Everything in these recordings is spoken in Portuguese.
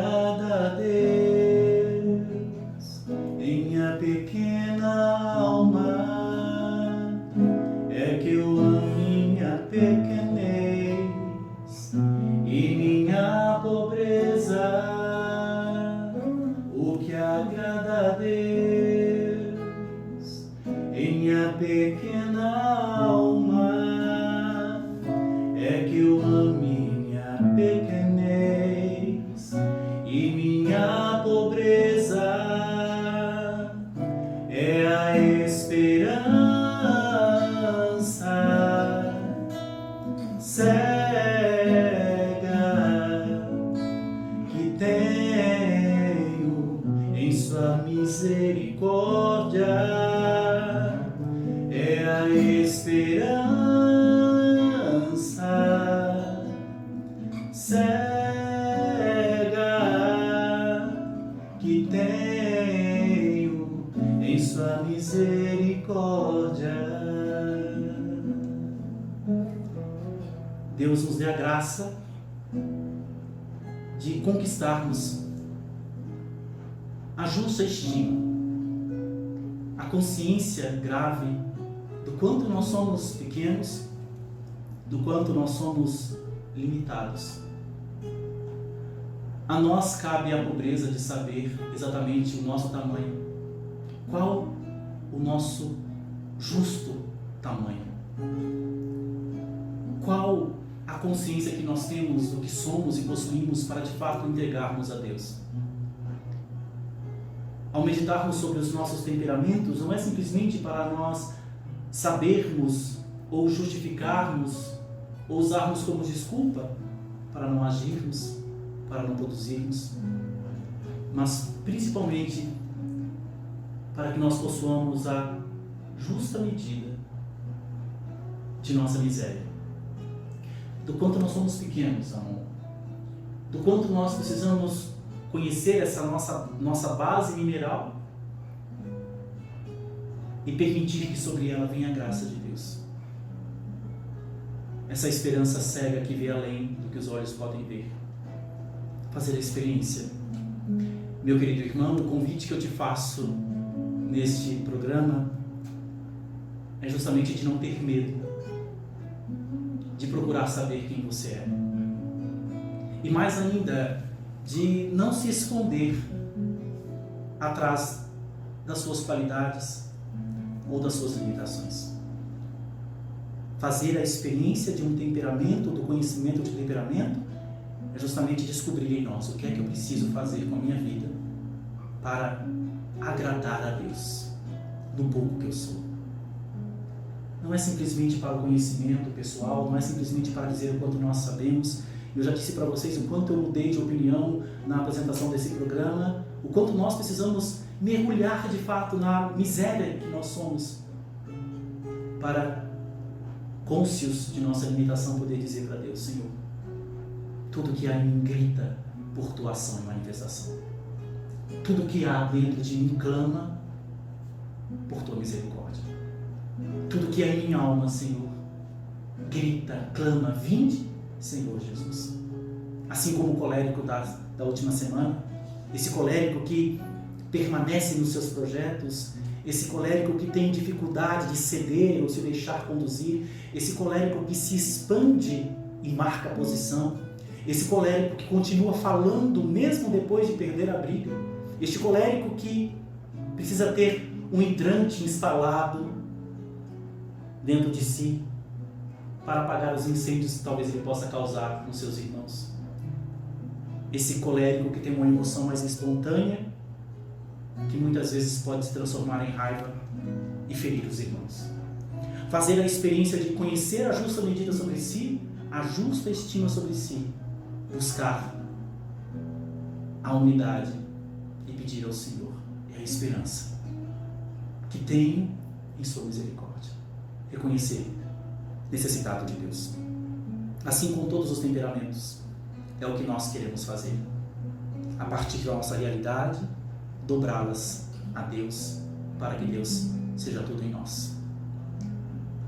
agrada a Deus, minha pequena alma, é que eu amo minha pequenez e minha pobreza. O que agrada a Deus, minha pequena alma, é que eu amo minha pequenez e minha pobreza. É a esperança cega que tenho em sua misericórdia. É a esperança cega que tenho em sua misericórdia. Deus nos dê a graça de conquistarmos a justa estima, a consciência grave do quanto nós somos pequenos, do quanto nós somos limitados. A nós cabe a pobreza de saber exatamente o nosso tamanho, qual o nosso justo tamanho, qual a consciência que nós temos do que somos e possuímos para de fato entregarmos a Deus. Ao meditarmos sobre os nossos temperamentos, não é simplesmente para nós sabermos ou justificarmos ou usarmos como desculpa para não agirmos, para não produzirmos, mas principalmente para que nós possuamos a justa medida de nossa miséria, do quanto nós somos pequenos, amor, do quanto nós precisamos conhecer essa nossa base mineral e permitir que sobre ela venha a graça de Deus. Essa esperança cega que vê além do que os olhos podem ver. Fazer a experiência. Meu querido irmão, o convite que eu te faço neste programa é justamente de não ter medo, de procurar saber quem você é. E mais ainda, de não se esconder atrás das suas qualidades ou das suas limitações. Fazer a experiência de um temperamento, do conhecimento de temperamento, é justamente descobrir em nós o que é que eu preciso fazer com a minha vida para agradar a Deus no pouco que eu sou. Não é simplesmente para o conhecimento pessoal, não é simplesmente para dizer o quanto nós sabemos. Eu já disse para vocês o quanto eu mudei de opinião na apresentação desse programa, o quanto nós precisamos mergulhar de fato na miséria que nós somos para, cônscios de nossa limitação, poder dizer para Deus: Senhor, tudo que há em mim grita por tua ação e manifestação. Tudo que há dentro de mim clama por tua misericórdia. Tudo que há em minha alma, Senhor, grita, clama: vinde, Senhor Jesus. Assim como o colérico da última semana, esse colérico que permanece nos seus projetos, esse colérico que tem dificuldade de ceder ou se deixar conduzir, esse colérico que se expande e marca a posição, esse colérico que continua falando mesmo depois de perder a briga, este colérico que precisa ter um hidrante instalado dentro de si para apagar os incêndios que talvez ele possa causar com seus irmãos. Esse colérico que tem uma emoção mais espontânea, que muitas vezes pode se transformar em raiva e ferir os irmãos. Fazer a experiência de conhecer a justa medida sobre si, a justa estima sobre si, buscar a unidade e pedir ao Senhor a esperança que tenho em sua misericórdia. Reconhecer necessitado de Deus. Assim com todos os temperamentos, é o que nós queremos fazer. A partir da nossa realidade, dobrá-las a Deus, para que Deus seja tudo em nós.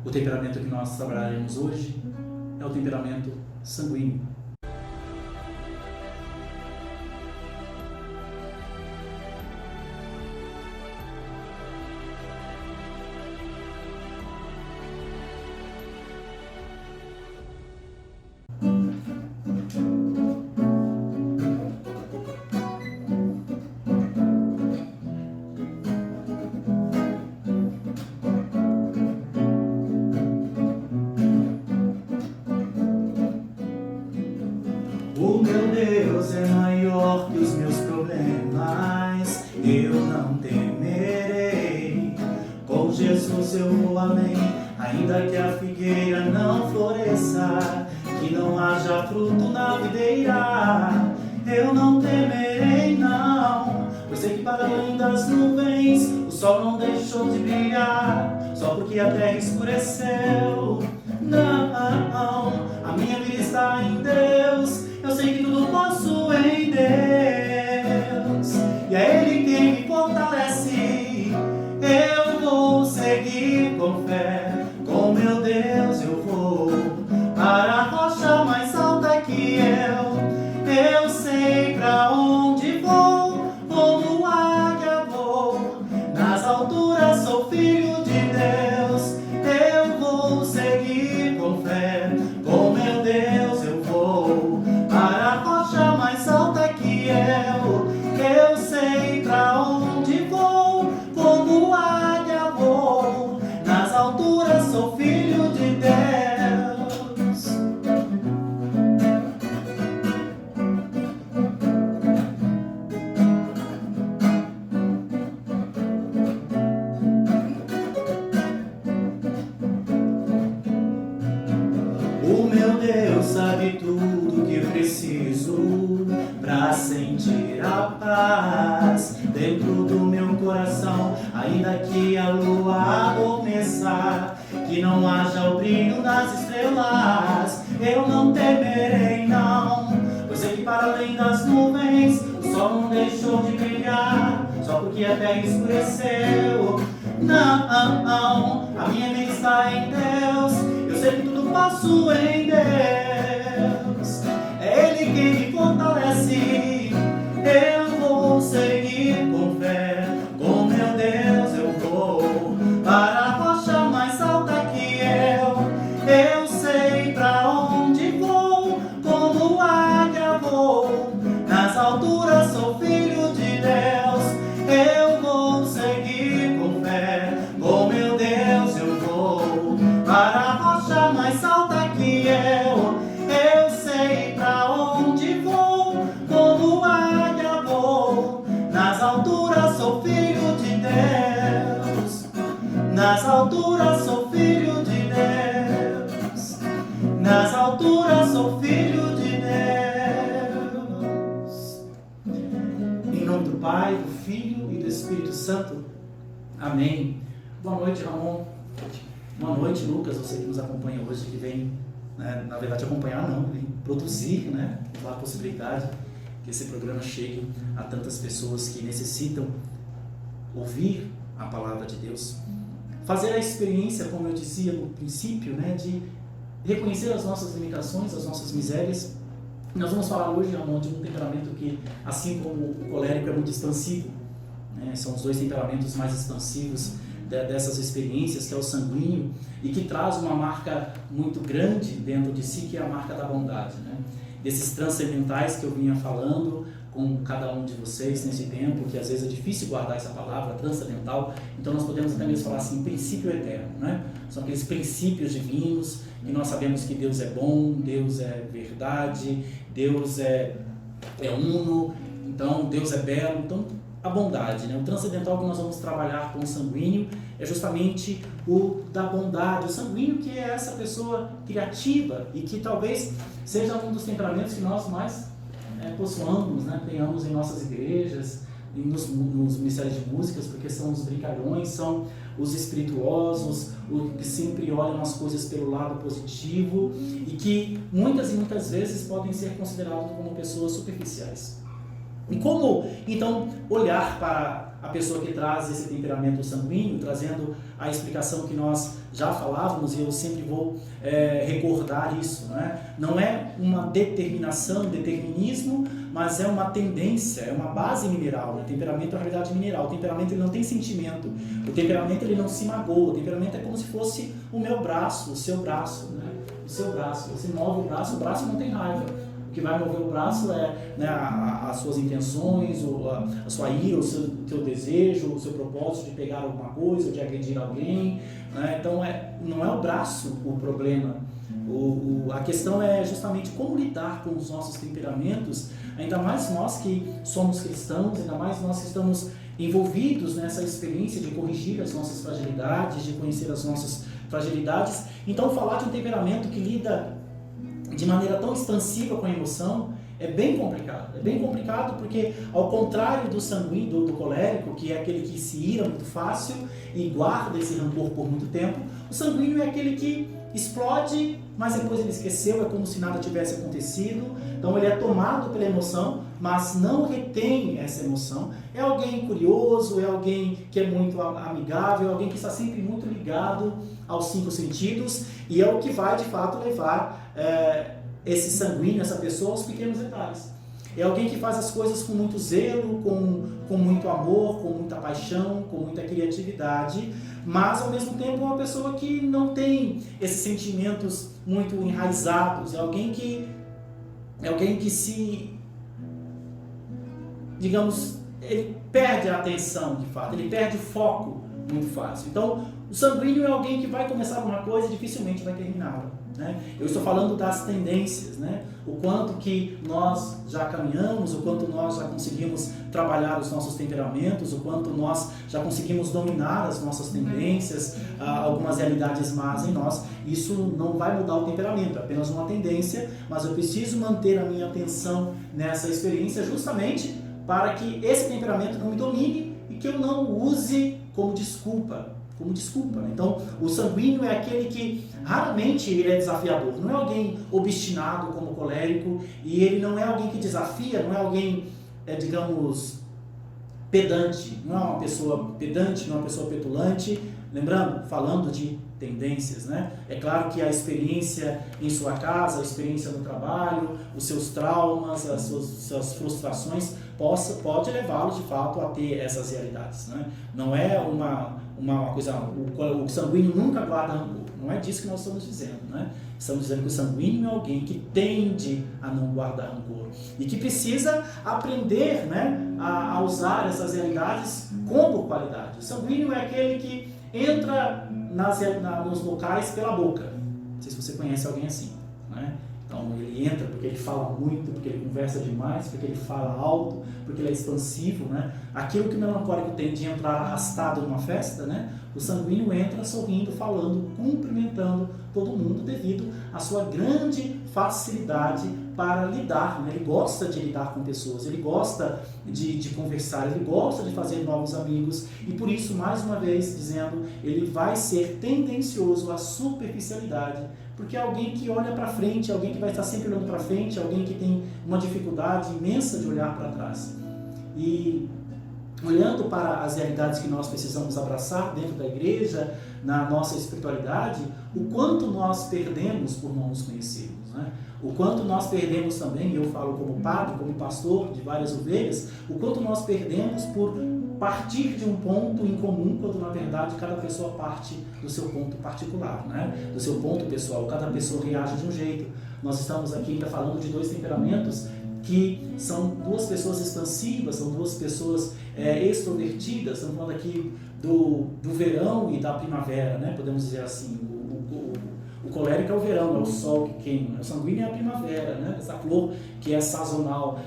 O temperamento que nós trabalharemos hoje é o temperamento sanguíneo. maior que os meus problemas, eu não temerei. Com Jesus eu vou além, ainda que a figueira não floresça, que não haja fruto na videira, eu não temerei não. Eu sei que para além das nuvens o sol não deixou de brilhar, só porque a terra escureceu. Não, a minha vida está em Deus, eu sei que tudo posso em Deus, e é Ele quem me fortalece. Eu vou seguir com fé, com meu Deus eu vou para a rocha mais alta que eu sei pra onde vou, como águia vou, nas alturas sou filho de Deus. Eu vou seguir com fé, com meu Deus eu vou para a rocha mais alta que eu sei pra onde vou, como águia vou, nas alturas sou filho de Deus. O meu Deus sabe tudo que eu preciso pra sentir a paz dentro do meu coração, ainda que a lua adormeça, que não haja o brilho das estrelas, eu não temerei não. Eu sei que para além das nuvens o sol não deixou de brilhar, só porque a terra escureceu. Não, a minha mente está em Deus, eu sei que tudo posso em Deus, é Ele quem me fortalece. Eu vou seguir com fé, com meu Deus eu vou para a rocha mais alta que eu sei pra onde vou, como águia vou, nas alturas sou filho de Deus. Eu vou seguir com fé, com meu Deus eu vou para a rocha mais alta que eu sei pra onde vou, como águia vou, nas alturas sou filho de Deus, nas alturas sou filho de Deus, nas alturas sou filho de Deus. Em nome do Pai, do Filho e do Espírito Santo. Amém. Boa noite, Ramon. Boa noite, Lucas, você que nos acompanha hoje, que vem, né, na verdade acompanhar não, vem produzir, né, a possibilidade que esse programa chegue a tantas pessoas que necessitam ouvir a palavra de Deus. Fazer a experiência, como eu dizia no princípio, né, de reconhecer as nossas limitações, as nossas misérias. Nós vamos falar hoje, Ramon, de um temperamento que, assim como o colérico, é muito expansivo, né? São os dois temperamentos mais expansivos dessas experiências, que é o sanguíneo, e que traz uma marca muito grande dentro de si, que é a marca da bondade, né? Desses transcendentais que eu vinha falando com cada um de vocês nesse tempo, que às vezes é difícil guardar essa palavra, transcendental, então nós podemos até mesmo falar assim, princípio eterno, né? São aqueles princípios divinos, e nós sabemos que Deus é bom, Deus é verdade, Deus é uno, então Deus é belo, então a bondade, né? O transcendental que nós vamos trabalhar com o sanguíneo é justamente o da bondade, o sanguíneo, que é essa pessoa criativa e que talvez seja um dos temperamentos que nós mais possuamos, né? Tenhamos em nossas igrejas, nos ministérios de músicas, porque são os brincalhões, são os espirituosos, os que sempre olham as coisas pelo lado positivo e que muitas e muitas vezes podem ser considerados como pessoas superficiais. E como, então, olhar para a pessoa que traz esse temperamento sanguíneo, trazendo a explicação que nós já falávamos, e eu sempre vou recordar isso, né? Não é uma determinação, determinismo, mas é uma tendência, é uma base mineral. O temperamento é uma realidade mineral. O temperamento ele não tem sentimento, o temperamento ele não se magoa, o temperamento é como se fosse o meu braço, o seu braço, né? O seu braço, você move o braço não tem raiva. O que vai mover o braço é, né, as suas intenções, a sua ira, o teu desejo, o seu propósito de pegar alguma coisa, ou de agredir alguém, né? Então não é o braço o problema, A questão é justamente como lidar com os nossos temperamentos, ainda mais nós que somos cristãos, ainda mais nós que estamos envolvidos nessa experiência de corrigir as nossas fragilidades, de conhecer as nossas fragilidades. Então, falar de um temperamento que lida de maneira tão expansiva com a emoção é bem complicado. É bem complicado porque, ao contrário do sanguíneo, do colérico, que é aquele que se ira muito fácil e guarda esse rancor por muito tempo, o sanguíneo é aquele que explode, mas depois ele esqueceu, é como se nada tivesse acontecido. Então ele é tomado pela emoção, mas não retém essa emoção. É alguém curioso, é alguém que é muito amigável, é alguém que está sempre muito ligado aos 5 sentidos, e é o que vai de fato levar esse sanguíneo, essa pessoa, aos pequenos detalhes. É alguém que faz as coisas com muito zelo, com muito amor, com muita paixão, com muita criatividade, mas ao mesmo tempo é uma pessoa que não tem esses sentimentos muito enraizados. É alguém que se, digamos, ele perde a atenção de fato, ele perde o foco muito fácil. Então, o sanguíneo é alguém que vai começar uma coisa e dificilmente vai terminá-la, né? Eu estou falando das tendências, né? O quanto que nós já caminhamos, o quanto nós já conseguimos trabalhar os nossos temperamentos, o quanto nós já conseguimos dominar as nossas tendências, algumas realidades más em nós. Isso não vai mudar o temperamento, é apenas uma tendência, mas eu preciso manter a minha atenção nessa experiência justamente para que esse temperamento não me domine e que eu não o use como desculpa. Né? Então, o sanguíneo é aquele que raramente ele é desafiador. Não é alguém obstinado como o colérico, e ele não é alguém que desafia, não é alguém, digamos, pedante. Não é uma pessoa pedante, não é uma pessoa petulante. Lembrando, falando de tendências, né? É claro que a experiência em sua casa, a experiência no trabalho, os seus traumas, as suas frustrações, pode levá-lo de fato a ter essas realidades, né? Não é uma coisa, o sanguíneo nunca guarda rancor, não é disso que nós estamos dizendo, né? Estamos dizendo que o sanguíneo é alguém que tende a não guardar rancor e que precisa aprender, né, a usar essas realidades como qualidade. O sanguíneo é aquele que entra nos locais pela boca. Não sei se você conhece alguém assim, né? Então ele entra porque ele fala muito, porque ele conversa demais, porque ele fala alto, porque ele é expansivo, né? Aquilo que o melancólico tem de entrar arrastado numa festa, né? O sanguíneo entra sorrindo, falando, cumprimentando todo mundo devido à sua grande facilidade para lidar, né? Ele gosta de lidar com pessoas, ele gosta de conversar, ele gosta de fazer novos amigos e por isso, mais uma vez dizendo, ele vai ser tendencioso à superficialidade, porque é alguém que olha para frente, alguém que vai estar sempre olhando para frente, alguém que tem uma dificuldade imensa de olhar para trás. E olhando para as realidades que nós precisamos abraçar dentro da igreja, na nossa espiritualidade, o quanto nós perdemos por não nos conhecermos, né? O quanto nós perdemos também, eu falo como padre, como pastor de várias ovelhas, o quanto nós perdemos por partir de um ponto em comum, quando na verdade cada pessoa parte do seu ponto particular, né? Do seu ponto pessoal, cada pessoa reage de um jeito. Nós estamos aqui ainda falando de 2 temperamentos que são 2 pessoas expansivas, são 2 pessoas extrovertidas. Estamos falando aqui do verão e da primavera, né? Podemos dizer assim. O colérico é o verão, é o sol que queima. O sanguíneo é a primavera, né? Essa flor que é sazonal.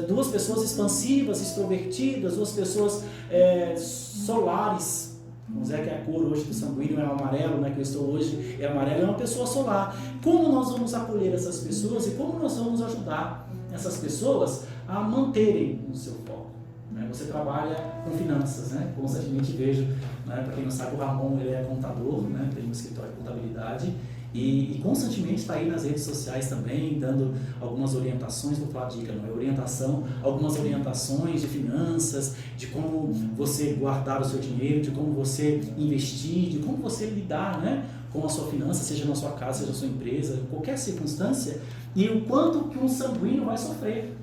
2 pessoas expansivas, extrovertidas, 2 pessoas solares. Vamos dizer que a cor hoje do sanguíneo é o amarelo, né? Que eu estou hoje é amarelo, é uma pessoa solar. Como nós vamos acolher essas pessoas e como nós vamos ajudar essas pessoas a manterem o seu foco? Você trabalha com finanças, né? Constantemente vejo, né? Para quem não sabe, o Ramon ele é contador, né? Tem um escritório de contabilidade e constantemente está aí nas redes sociais também, dando algumas orientações, vou falar dica, não é orientação, algumas orientações de finanças, de como você guardar o seu dinheiro, de como você investir, de como você lidar, né, com a sua finança, seja na sua casa, seja na sua empresa, em qualquer circunstância, e o quanto que um sanguíneo vai sofrer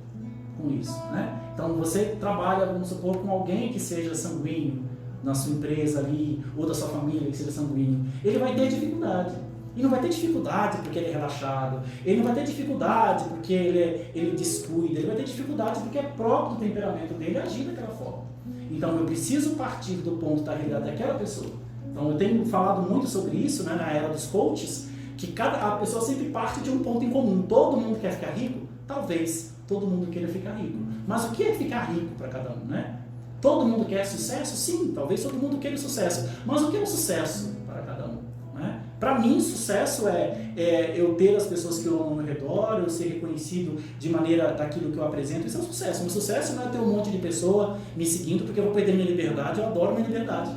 com isso, né? Então você trabalha, vamos supor, com alguém que seja sanguíneo na sua empresa ali, ou da sua família que seja sanguíneo, ele vai ter dificuldade. E não vai ter dificuldade porque ele é relaxado, ele não vai ter dificuldade porque ele descuida, ele vai ter dificuldade porque é próprio do temperamento dele agir daquela forma. Então eu preciso partir do ponto da realidade daquela pessoa. Então eu tenho falado muito sobre isso, né, na era dos coaches, que a pessoa sempre parte de um ponto em comum. Todo mundo quer ficar rico? Talvez todo mundo queira ficar rico. Mas o que é ficar rico para cada um, né? Todo mundo quer sucesso? Sim, talvez todo mundo queira sucesso. Mas o que é o sucesso para cada um? Né? Para mim, sucesso é eu ter as pessoas que eu amo ao meu redor, eu ser reconhecido de maneira daquilo que eu apresento. Isso é um sucesso. Um sucesso não é ter um monte de pessoa me seguindo porque eu vou perder minha liberdade. Eu adoro minha liberdade.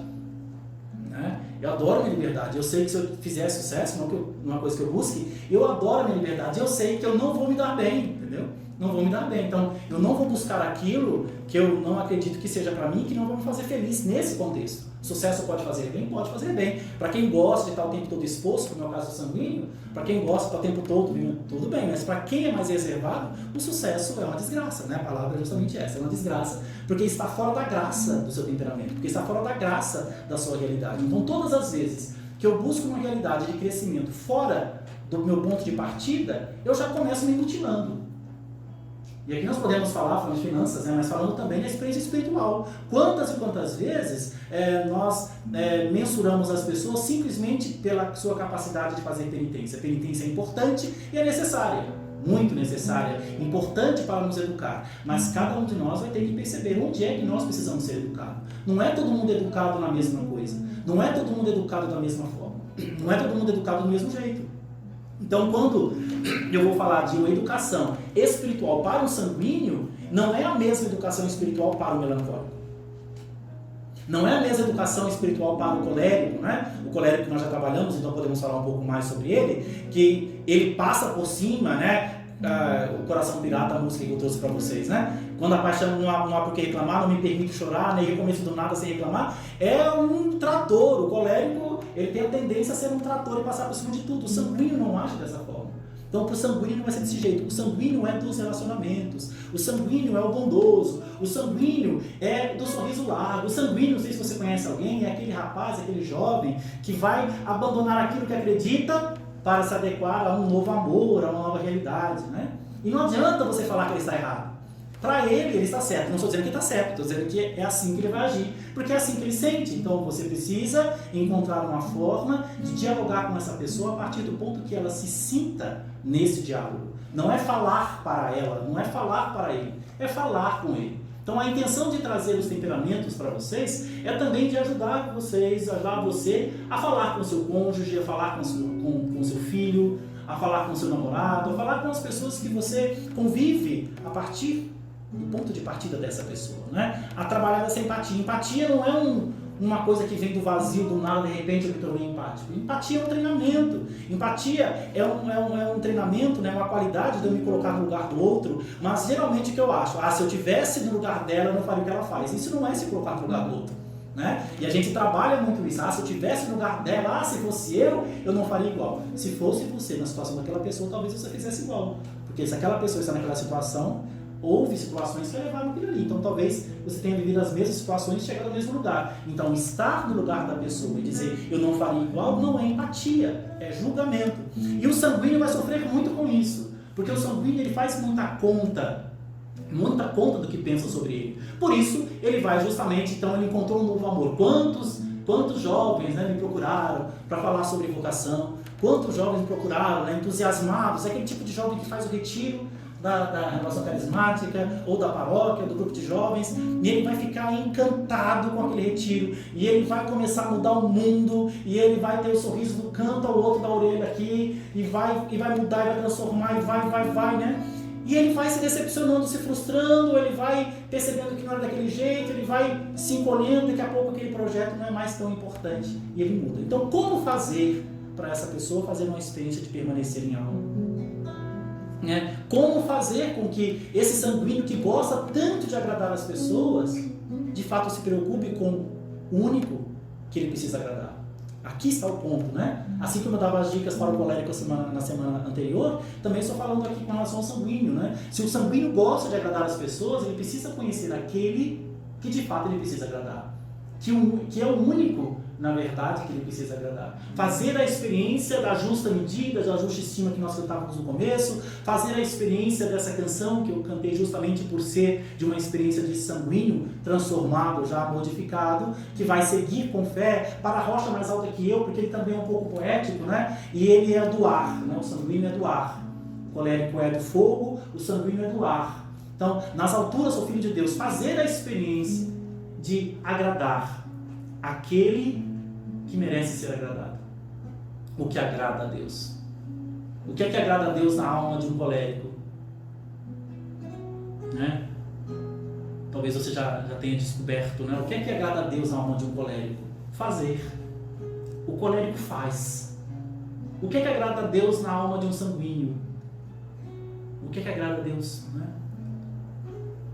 Né? Eu adoro minha liberdade. Eu sei que se eu fizer sucesso, não é uma coisa que eu busque, eu adoro minha liberdade. Eu sei que eu não vou me dar bem, entendeu? Não vou me dar bem. Então, eu não vou buscar aquilo que eu não acredito que seja para mim, que não vai me fazer feliz nesse contexto. Sucesso pode fazer bem? Pode fazer bem. Para quem gosta de estar o tempo todo exposto, como é o caso do sanguíneo, para quem gosta de estar o tempo todo, tudo bem. Mas para quem é mais reservado, o sucesso é uma desgraça, né? A palavra é justamente essa, é uma desgraça. Porque está fora da graça do seu temperamento, porque está fora da graça da sua realidade. Então, todas as vezes que eu busco uma realidade de crescimento fora do meu ponto de partida, eu já começo me mutilando. E aqui nós podemos falando de finanças, né, mas falando também da experiência espiritual. Quantas e quantas vezes nós mensuramos as pessoas simplesmente pela sua capacidade de fazer penitência. A penitência é importante e é necessária, muito necessária, importante para nos educar. Mas cada um de nós vai ter que perceber onde é que nós precisamos ser educados. Não é todo mundo educado na mesma coisa. Não é todo mundo educado da mesma forma. Não é todo mundo educado do mesmo jeito. Então, quando eu vou falar de uma educação espiritual para o sanguíneo, não é a mesma educação espiritual para o melancólico. Não é a mesma educação espiritual para o colérico, né? O colérico que nós já trabalhamos, então podemos falar um pouco mais sobre ele, que ele passa por cima, né? O Coração Pirata, a música que eu trouxe para vocês, né? Quando a paixão não há por que reclamar, não me permite chorar, nem recomeço do nada sem reclamar, é um trator. O colérico, ele tem a tendência a ser um trator e passar por cima de tudo. O sanguíneo não age dessa forma. Então, para o sanguíneo não vai ser desse jeito. O sanguíneo é dos relacionamentos. O sanguíneo é o bondoso. O sanguíneo é do sorriso largo. O sanguíneo, não sei se você conhece alguém, é aquele rapaz, aquele jovem que vai abandonar aquilo que acredita para se adequar a um novo amor, a uma nova realidade, né? E não adianta você falar que ele está errado. Para ele está certo. Não estou dizendo que está certo, estou dizendo que é assim que ele vai agir, porque é assim que ele sente. Então você precisa encontrar uma forma de dialogar com essa pessoa a partir do ponto que ela se sinta nesse diálogo. Não é falar para ela, não é falar para ele, é falar com ele. Então a intenção de trazer os temperamentos para vocês é também de ajudar vocês, ajudar você a falar com o seu cônjuge, a falar com o seu filho, a falar com o seu namorado, a falar com as pessoas que você convive a partir do ponto de partida dessa pessoa, né? A trabalhar essa empatia. Empatia não é uma coisa que vem do vazio, do nada, de repente eu me tornei empático. Empatia é um treinamento. Empatia é um treinamento, né? Uma qualidade de eu me colocar no lugar do outro, mas geralmente o que eu acho? Se eu tivesse no lugar dela, eu não faria o que ela faz. Isso não é se colocar no lugar do outro, né? E a gente trabalha muito isso. Se eu tivesse no lugar dela, se fosse eu não faria igual. Se fosse você na situação daquela pessoa, talvez você fizesse igual. Porque se aquela pessoa está naquela situação, houve situações que levaram aquilo ali. Então talvez você tenha vivido as mesmas situações e chegado ao mesmo lugar. Então estar no lugar da pessoa e dizer eu não faria igual não é empatia, é julgamento. E o sanguíneo vai sofrer muito com isso. Porque o sanguíneo ele faz muita conta do que pensa sobre ele. Por isso ele vai justamente, então ele encontrou um novo amor. Quantos jovens, né, me procuraram para falar sobre vocação? Quantos jovens me procuraram, né, entusiasmados? É aquele tipo de jovem que faz o retiro da relação carismática ou da paróquia, do grupo de jovens, e ele vai ficar encantado com aquele retiro, e ele vai começar a mudar o mundo, e ele vai ter o sorriso do canto ao outro da orelha aqui, e vai mudar, e vai transformar, e vai, né? E ele vai se decepcionando, se frustrando, ele vai percebendo que não era daquele jeito, ele vai se encolhendo, daqui a pouco aquele projeto não é mais tão importante, e ele muda. Então, como fazer para essa pessoa fazer uma experiência de permanecer em algo? Como fazer com que esse sanguíneo que gosta tanto de agradar as pessoas, de fato se preocupe com o único que ele precisa agradar? Aqui está o ponto, né? Assim como eu dava as dicas para o colérico na semana anterior, também estou falando aqui com relação ao sanguíneo, né? Se o sanguíneo gosta de agradar as pessoas, ele precisa conhecer aquele que de fato ele precisa agradar, que é o único na verdade que ele precisa agradar. Fazer a experiência da justa medida, da justa estima que nós cantávamos no começo, fazer a experiência dessa canção que eu cantei justamente por ser de uma experiência de sanguíneo transformado, já modificado, que vai seguir com fé para a rocha mais alta que eu, porque ele também é um pouco poético, né? E ele é do ar, né? O sanguíneo é do ar. O colérico é do fogo, o sanguíneo é do ar. Então, nas alturas, o Filho de Deus, fazer a experiência de agradar aquele que merece ser agradado. O que agrada a Deus. O que é que agrada a Deus na alma de um colérico? Né? Talvez você já tenha descoberto, né? O que é que agrada a Deus na alma de um colérico? Fazer. O colérico faz. O que é que agrada a Deus na alma de um sanguíneo? O que é que agrada a Deus? Né?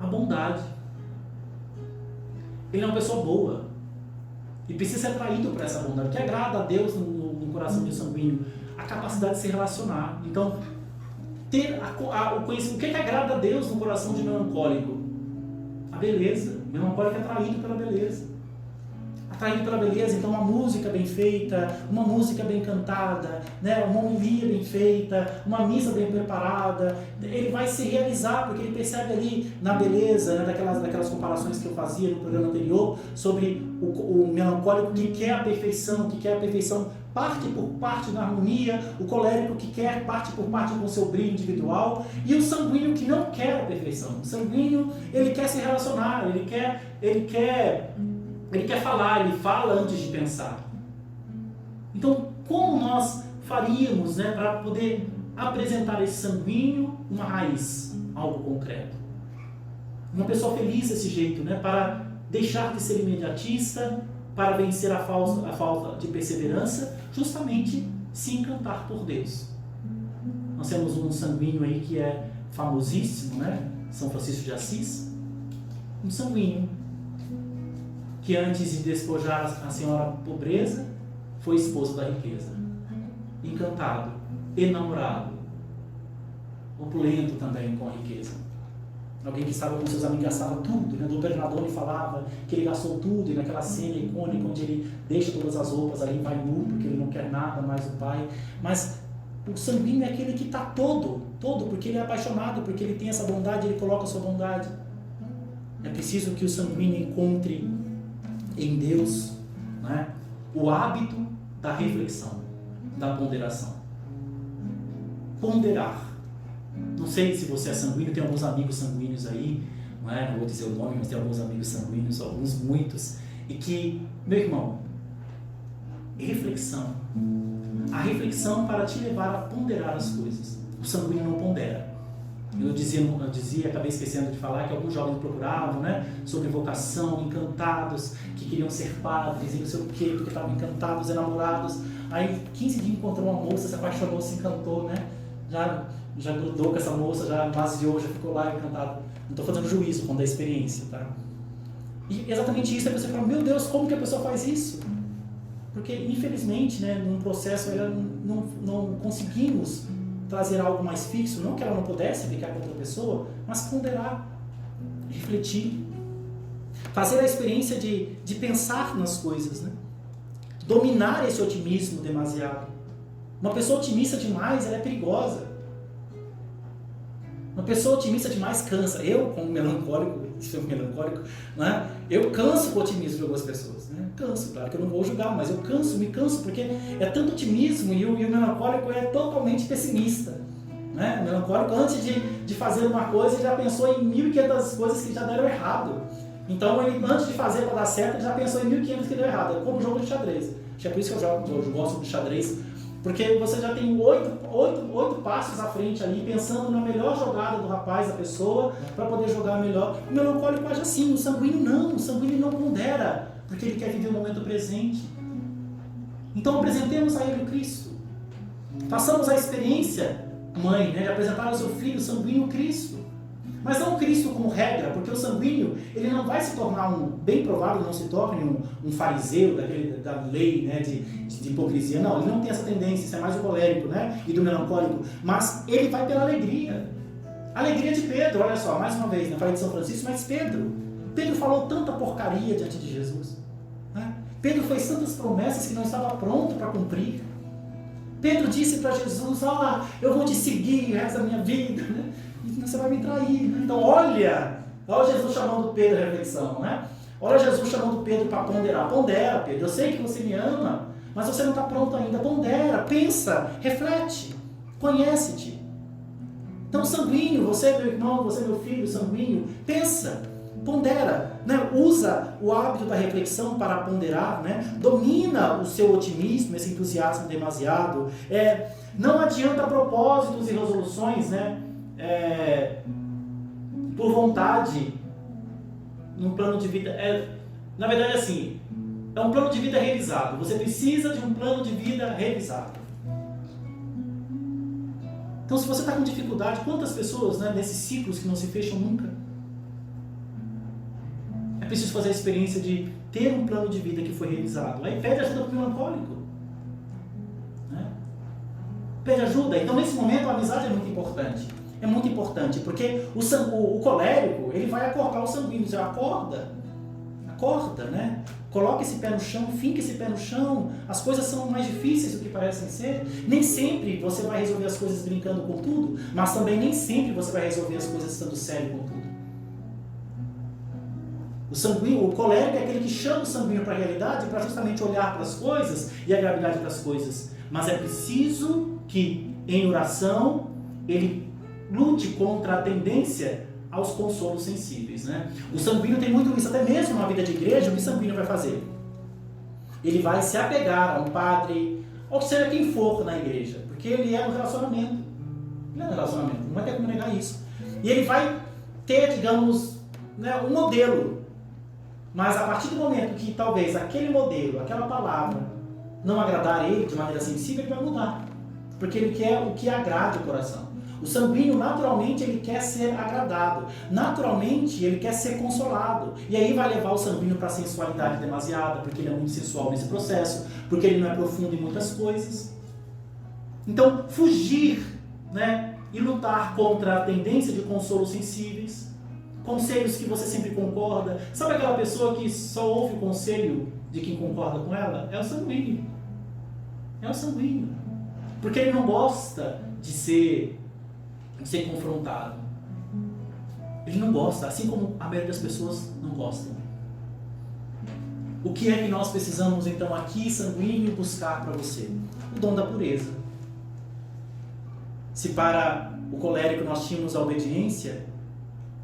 A bondade. Ele é uma pessoa boa e precisa ser atraído por essa bondade. O que agrada a Deus no coração de um sanguíneo? A capacidade de se relacionar. Então, ter o conhecimento. O que agrada a Deus no coração de melancólico? A beleza. O melancólico é atraído pela beleza. Atraído pela beleza, então uma música bem feita, uma música bem cantada, né? Uma homilia bem feita, uma missa bem preparada, ele vai se realizar, porque ele percebe ali na beleza, né? daquelas comparações que eu fazia no programa anterior, sobre o melancólico que quer a perfeição, parte por parte na harmonia, o colérico que quer parte por parte com o seu brilho individual, e o sanguíneo que não quer a perfeição. O sanguíneo, ele quer se relacionar, ele quer falar, ele fala antes de pensar. Então, como nós faríamos, né, para poder apresentar esse sanguíneo uma raiz, algo concreto? Uma pessoa feliz desse jeito, né, para deixar de ser imediatista, para vencer a falta de perseverança, justamente se encantar por Deus. Nós temos um sanguíneo aí que é famosíssimo, né? São Francisco de Assis, um sanguíneo que antes de despojar a senhora pobreza, foi esposo da riqueza. Encantado, enamorado, opulento também com a riqueza. Alguém que estava com seus amigos, gastava tudo, né? Do Bernardone falava que ele gastou tudo, e naquela cena icônica onde ele deixa todas as roupas ali, vai nu, porque ele não quer nada mais do pai. Mas o sanguíneo é aquele que está todo, porque ele é apaixonado, porque ele tem essa bondade, ele coloca a sua bondade. É preciso que o sanguíneo encontre em Deus, né, o hábito da reflexão, da ponderação. Ponderar. Não sei se você é sanguíneo, tem alguns amigos sanguíneos aí, não vou dizer o nome, mas tem alguns amigos sanguíneos, alguns muitos, e que, meu irmão, reflexão. A reflexão para te levar a ponderar as coisas. O sanguíneo não pondera. Eu dizia, acabei esquecendo de falar, que alguns jovens procuravam, né, sobre vocação, encantados, que queriam ser padres e não sei o quê, porque estavam encantados, enamorados. Aí, 15 dias encontrou uma moça, se apaixonou, se encantou, né? Já grudou com essa moça, já amaziou, já ficou lá encantado. Não estou fazendo juízo com a experiência, tá? E exatamente isso, a pessoa fala, meu Deus, como que a pessoa faz isso? Porque, infelizmente, né, num processo, não conseguimos trazer algo mais fixo, não que ela não pudesse ficar com outra pessoa, mas ponderar, refletir, fazer a experiência de pensar nas coisas, né? Dominar esse otimismo demasiado. Uma pessoa otimista demais, ela é perigosa. Uma pessoa otimista demais cansa. Eu, como melancólico, né? Eu canso com o otimismo de algumas pessoas, né? Canso, claro que eu não vou julgar, mas eu me canso, porque é tanto otimismo e o melancólico é totalmente pessimista, né? O melancólico, antes de fazer uma coisa, ele já pensou em 1.500 coisas que já deram errado. Então, ele, antes de fazer para dar certo, ele já pensou em 1.500 que deu errado. É como jogo de xadrez. Acho que é por isso que eu gosto de xadrez, porque você já tem 8 passos à frente ali, pensando na melhor jogada do rapaz, da pessoa, para poder jogar melhor. O melancólico age assim, o sanguíneo não pondera, porque ele quer viver o momento presente. Então apresentemos a ele o Cristo. Façamos a experiência, mãe, né, de apresentar ao seu filho sanguíneo Cristo. Mas não o Cristo como regra, porque o sanguíneo, ele não vai se tornar bem provável, não se torne um fariseu da lei, né, de hipocrisia. Não, ele não tem essa tendência, isso é mais o colérico, né, e do melancólico. Mas ele vai pela alegria. Alegria de Pedro, olha só, mais uma vez, falei de São Francisco, mas Pedro falou tanta porcaria diante de Jesus. Né? Pedro fez tantas promessas que não estava pronto para cumprir. Pedro disse para Jesus, eu vou te seguir o resto da minha vida, né? E você vai me trair, né? Então olha Jesus chamando Pedro à reflexão, né? Olha Jesus chamando Pedro para ponderar. Pondera, Pedro, eu sei que você me ama, mas você não está pronto ainda. Pondera, pensa, reflete, conhece-te. Então sanguíneo, você é meu irmão, você é meu filho sanguíneo, pensa, pondera, né? Usa o hábito da reflexão para ponderar, né? Domina o seu otimismo, esse entusiasmo demasiado. Não adianta propósitos e resoluções, né? Por vontade, num plano de vida. Na verdade, assim, é um plano de vida revisado. Você precisa de um plano de vida revisado. Então, se você está com dificuldade, quantas pessoas, né, nesses ciclos que não se fecham nunca? É preciso fazer a experiência de ter um plano de vida que foi revisado. Aí pede ajuda para o melancólico. Né? Pede ajuda. Então, nesse momento, a amizade é muito importante. É muito importante, porque o colérico, ele vai acordar o sanguíneo. Você acorda, né? Coloca esse pé no chão, finca esse pé no chão. As coisas são mais difíceis do que parecem ser. Nem sempre você vai resolver as coisas brincando com tudo, mas também nem sempre você vai resolver as coisas estando sério com tudo. O sanguíneo, o colérico é aquele que chama o sanguíneo para a realidade para justamente olhar para as coisas e a gravidade das coisas. Mas é preciso que, em oração, ele lute contra a tendência aos consolos sensíveis, né? O sanguíneo tem muito isso, até mesmo na vida de igreja. O que o sanguíneo vai fazer? Ele vai se apegar a um padre, ou seja quem for na igreja, porque ele é um relacionamento. Ele é um relacionamento, não vai ter como negar isso. E ele vai ter, digamos, né, um modelo. Mas a partir do momento que talvez aquele modelo, aquela palavra, não agradar a ele de maneira sensível, ele vai mudar. Porque ele quer o que agrade o coração. O sanguíneo, naturalmente, ele quer ser agradado. Naturalmente, ele quer ser consolado. E aí vai levar o sanguíneo para a sensualidade demasiada, porque ele é muito sensual nesse processo, porque ele não é profundo em muitas coisas. Então, fugir, né, e lutar contra a tendência de consolos sensíveis, conselhos que você sempre concorda. Sabe aquela pessoa que só ouve o conselho de quem concorda com ela? É o sanguíneo. É o sanguíneo. Porque ele não gosta de ser confrontado. Ele não gosta, assim como a maioria das pessoas não gostam. O que é que nós precisamos então aqui, sanguíneo, buscar para você? O dom da pureza. Se para o colérico nós tínhamos a obediência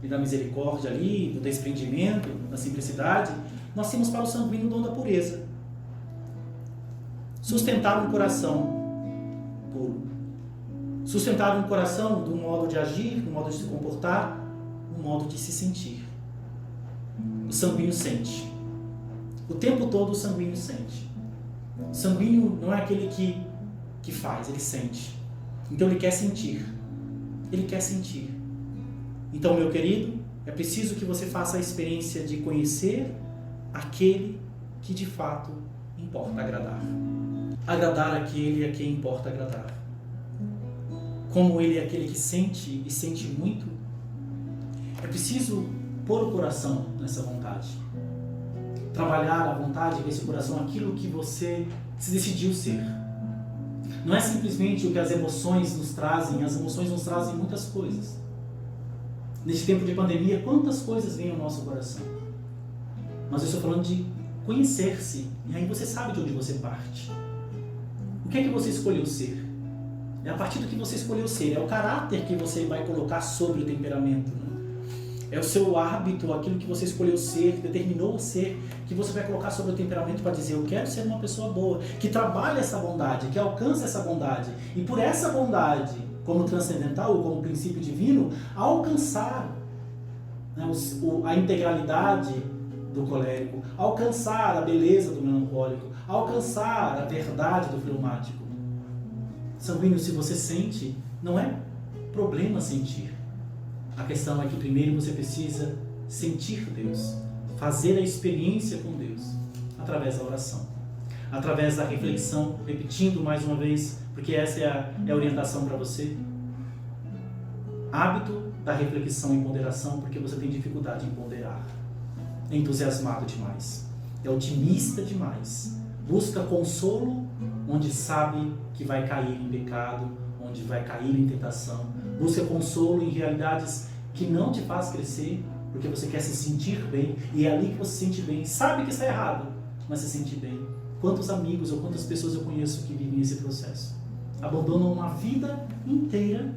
e da misericórdia ali, do desprendimento, da simplicidade, nós temos para o sanguíneo o dom da pureza. Sustentar um coração puro. Sustentar um coração de um modo de agir, de um modo de se comportar, um modo de se sentir. O sanguíneo sente. O tempo todo o sanguíneo sente. O sanguíneo não é aquele que faz, ele sente. Então ele quer sentir. Ele quer sentir. Então, meu querido, é preciso que você faça a experiência de conhecer aquele que de fato importa agradar. Agradar aquele a quem importa agradar. Como ele é aquele que sente e sente muito, é preciso pôr o coração nessa vontade. Trabalhar a vontade desse coração, aquilo que você se decidiu ser. Não é simplesmente o que as emoções nos trazem muitas coisas. Neste tempo de pandemia, quantas coisas vêm ao nosso coração? Mas eu estou falando de conhecer-se, e aí você sabe de onde você parte. O que é que você escolheu ser? É a partir do que você escolheu ser, é o caráter que você vai colocar sobre o temperamento, né? É o seu hábito, aquilo que você escolheu ser, que determinou ser, que você vai colocar sobre o temperamento para dizer: eu quero ser uma pessoa boa, que trabalha essa bondade, que alcança essa bondade, e por essa bondade, como transcendental ou como princípio divino, alcançar, né, a integralidade do colérico, alcançar a beleza do melancólico, alcançar a verdade do fleumático. Sanguíneo, se você sente, não é problema sentir. A questão é que primeiro você precisa sentir Deus, fazer a experiência com Deus, através da oração, através da reflexão, repetindo mais uma vez, porque essa é a orientação para você. Hábito da reflexão e ponderação, porque você tem dificuldade em ponderar, é entusiasmado demais. é otimista demais, busca consolo onde sabe que vai cair em pecado, onde vai cair em tentação, busca consolo em realidades que não te faz crescer, porque você quer se sentir bem, e é ali que você se sente bem, sabe que está errado, mas se sente bem. Quantos amigos ou quantas pessoas eu conheço que vivem esse processo? Abandonam uma vida inteira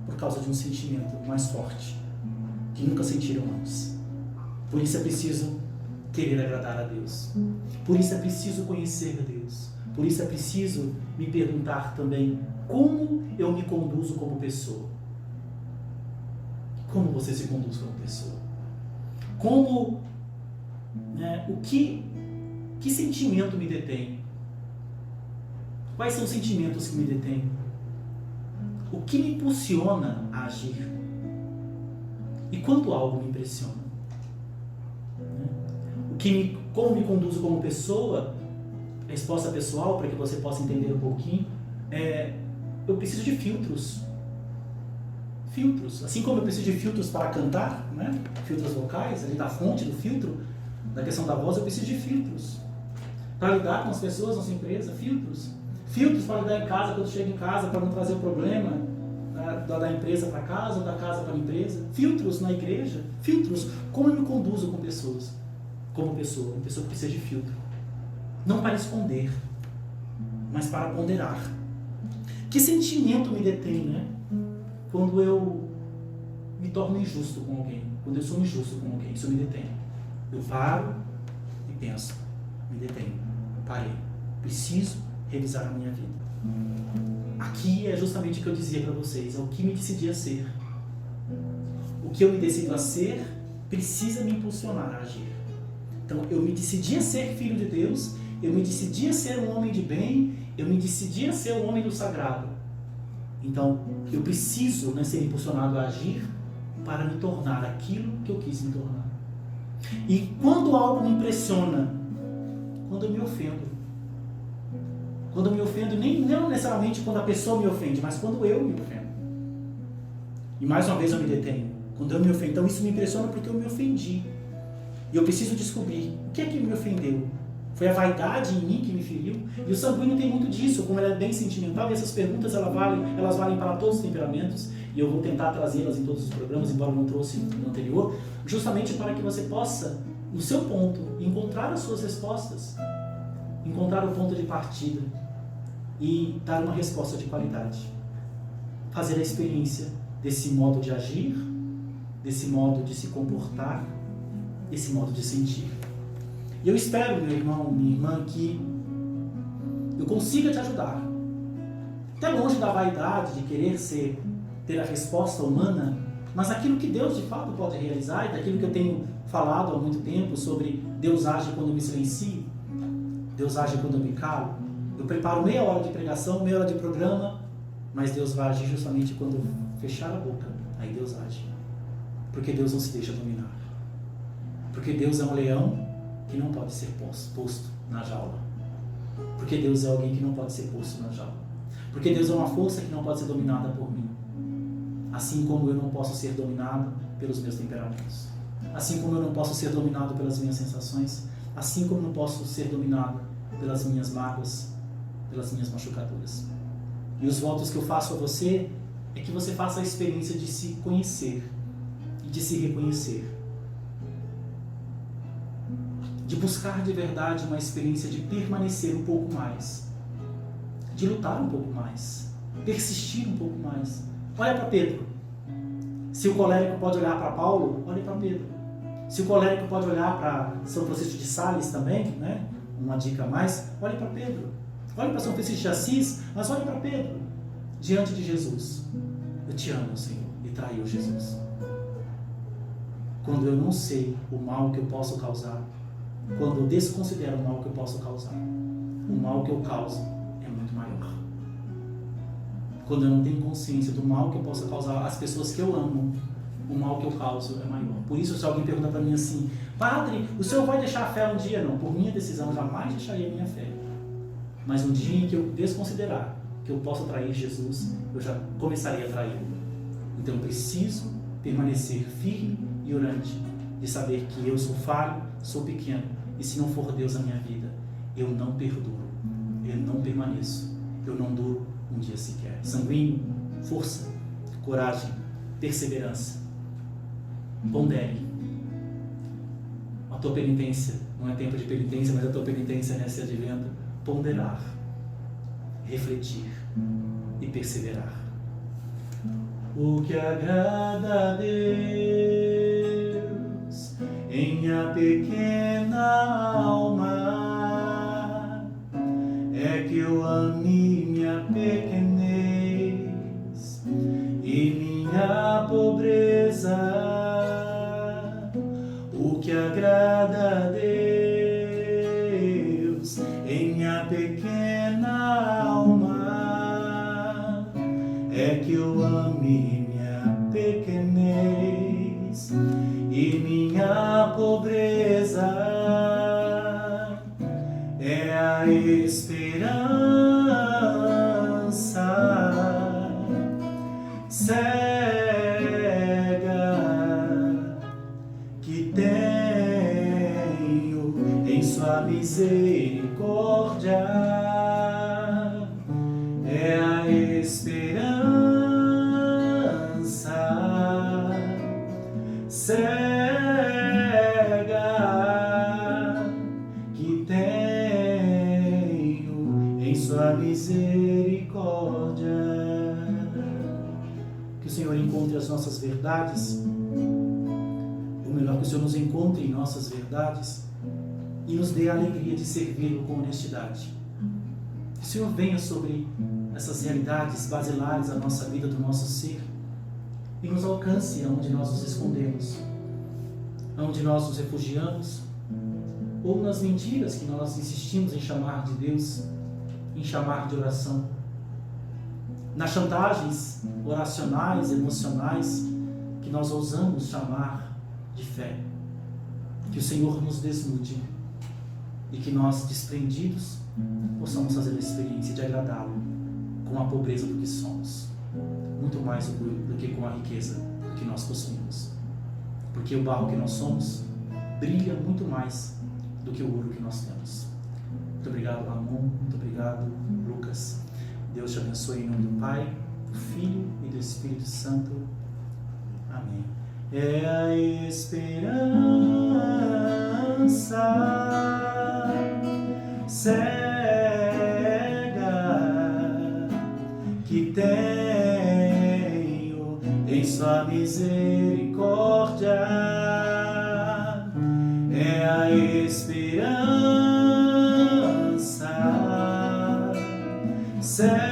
por causa de um sentimento mais forte, que nunca sentiram antes. Por isso é preciso querer agradar a Deus. Por isso é preciso conhecer a Deus. Por isso é preciso me perguntar também como eu me conduzo como pessoa. Como você se conduz como pessoa? Como, que sentimento me detém? Quais são os sentimentos que me detêm? O que me impulsiona a agir? E quando algo me impressiona? Como me conduzo como pessoa? A resposta pessoal, para que você possa entender um pouquinho, eu preciso de filtros. Filtros. Assim como eu preciso de filtros para cantar, né? Filtros vocais, ali da fonte do filtro, da questão da voz, eu preciso de filtros. Para lidar com as pessoas, nossa empresa, filtros. Filtros para lidar em casa, quando chego em casa, para não trazer o problema da empresa para casa ou da casa para a empresa. Filtros na igreja. Filtros. Como eu me conduzo com pessoas? Como pessoa. Uma pessoa que precisa de filtro. Não para esconder, mas para ponderar. Que sentimento me detém, né? Quando eu me torno injusto com alguém. Quando eu sou injusto com alguém, isso me detém. Eu paro e penso. Me detenho. Parei. Preciso revisar a minha vida. Aqui é justamente o que eu dizia para vocês. É o que me decidi a ser. O que eu me decido a ser precisa me impulsionar a agir. Então, eu me decidi a ser filho de Deus. Eu me decidi a ser um homem de bem. Eu me decidi a ser um homem do sagrado. Então, eu preciso ser impulsionado a agir para me tornar aquilo que eu quis me tornar. E quando algo me impressiona, quando eu me ofendo. Quando eu me ofendo, não necessariamente quando a pessoa me ofende, mas quando eu me ofendo. E mais uma vez eu me detenho. Quando eu me ofendo, então isso me impressiona porque eu me ofendi. E eu preciso descobrir o que é que me ofendeu. Foi a vaidade em mim que me feriu? E o sanguíneo tem muito disso, como ele é bem sentimental, e essas perguntas elas valem para todos os temperamentos, e eu vou tentar trazê-las em todos os programas, embora eu não trouxe no anterior, justamente para que você possa, no seu ponto, encontrar as suas respostas, encontrar o ponto de partida e dar uma resposta de qualidade. Fazer a experiência desse modo de agir, desse modo de se comportar, desse modo de sentir. E eu espero, meu irmão, minha irmã, que eu consiga te ajudar. Até longe da vaidade de querer ter a resposta humana, mas aquilo que Deus de fato pode realizar, e daquilo que eu tenho falado há muito tempo sobre Deus age quando eu me silencio, Deus age quando eu me calo. Eu preparo meia hora de pregação, meia hora de programa, mas Deus vai agir justamente quando eu fechar a boca. Aí Deus age. Porque Deus não se deixa dominar. Porque Deus é um leão que não pode ser posto na jaula. Porque Deus é alguém que não pode ser posto na jaula. Porque Deus é uma força que não pode ser dominada por mim. Assim como eu não posso ser dominado pelos meus temperamentos. Assim como eu não posso ser dominado pelas minhas sensações. Assim como eu não posso ser dominado pelas minhas mágoas, pelas minhas machucaduras. E os votos que eu faço a você é que você faça a experiência de se conhecer e de se reconhecer. De buscar de verdade uma experiência de permanecer um pouco mais, de lutar um pouco mais, persistir um pouco mais. Olha para Pedro. Se o colérico pode olhar para Paulo, olhe para Pedro. Se o colérico pode olhar para São Francisco de Sales também, né? Uma dica a mais, olhe para Pedro. Olhe para São Francisco de Assis, mas olhe para Pedro, diante de Jesus. Eu te amo, Senhor, e traiu Jesus. Quando eu não sei o mal que eu posso causar, quando eu desconsidero o mal que eu posso causar, o mal que eu causo é muito maior. Quando eu não tenho consciência do mal que eu posso causar às pessoas que eu amo, o mal que eu causo é maior. Por isso, se alguém pergunta para mim assim, Padre, o senhor vai deixar a fé um dia? Não, por minha decisão, eu jamais deixaria a minha fé. Mas um dia em que eu desconsiderar que eu posso trair Jesus, eu já começaria a traí-lo. Então eu preciso permanecer firme e orante de saber que eu sou falho, sou pequeno, e se não for Deus na minha vida, eu não perduro, eu não permaneço, eu não duro um dia sequer. Sanguíneo, força, coragem, perseverança. Pondere. A tua penitência, não é tempo de penitência, mas a tua penitência nesse advento, ponderar, refletir e perseverar. O que agrada a Deus em minha pequena alma é que eu ame minha pequenez e minha pobreza. O que agrada a Deus em minha pequena alma é que eu ame minha pequenez e minha pobreza. É a esperança cega que tenho em sua misericórdia. É a esperança cega que tenho em sua misericórdia. Que o Senhor encontre as nossas verdades, ou melhor, que o Senhor nos encontre em nossas verdades e nos dê a alegria de servi-lo com honestidade. Que o Senhor venha sobre essas realidades basilares da nossa vida, do nosso ser, e nos alcance onde nós nos escondemos, onde nós nos refugiamos, ou nas mentiras que nós insistimos em chamar de Deus, em chamar de oração, nas chantagens oracionais, emocionais, que nós ousamos chamar de fé. Que o Senhor nos desnude e que nós, desprendidos, possamos fazer a experiência de agradá-lo com a pobreza do que somos, muito mais do que com a riqueza do que nós possuímos, porque o barro que nós somos brilha muito mais do que o ouro que nós temos. Muito obrigado, Ramon, muito obrigado, Lucas. Deus te abençoe em nome do Pai, do Filho e do Espírito Santo. Amém. É a esperança cega que tenho em sua misericórdia. É a esperança cega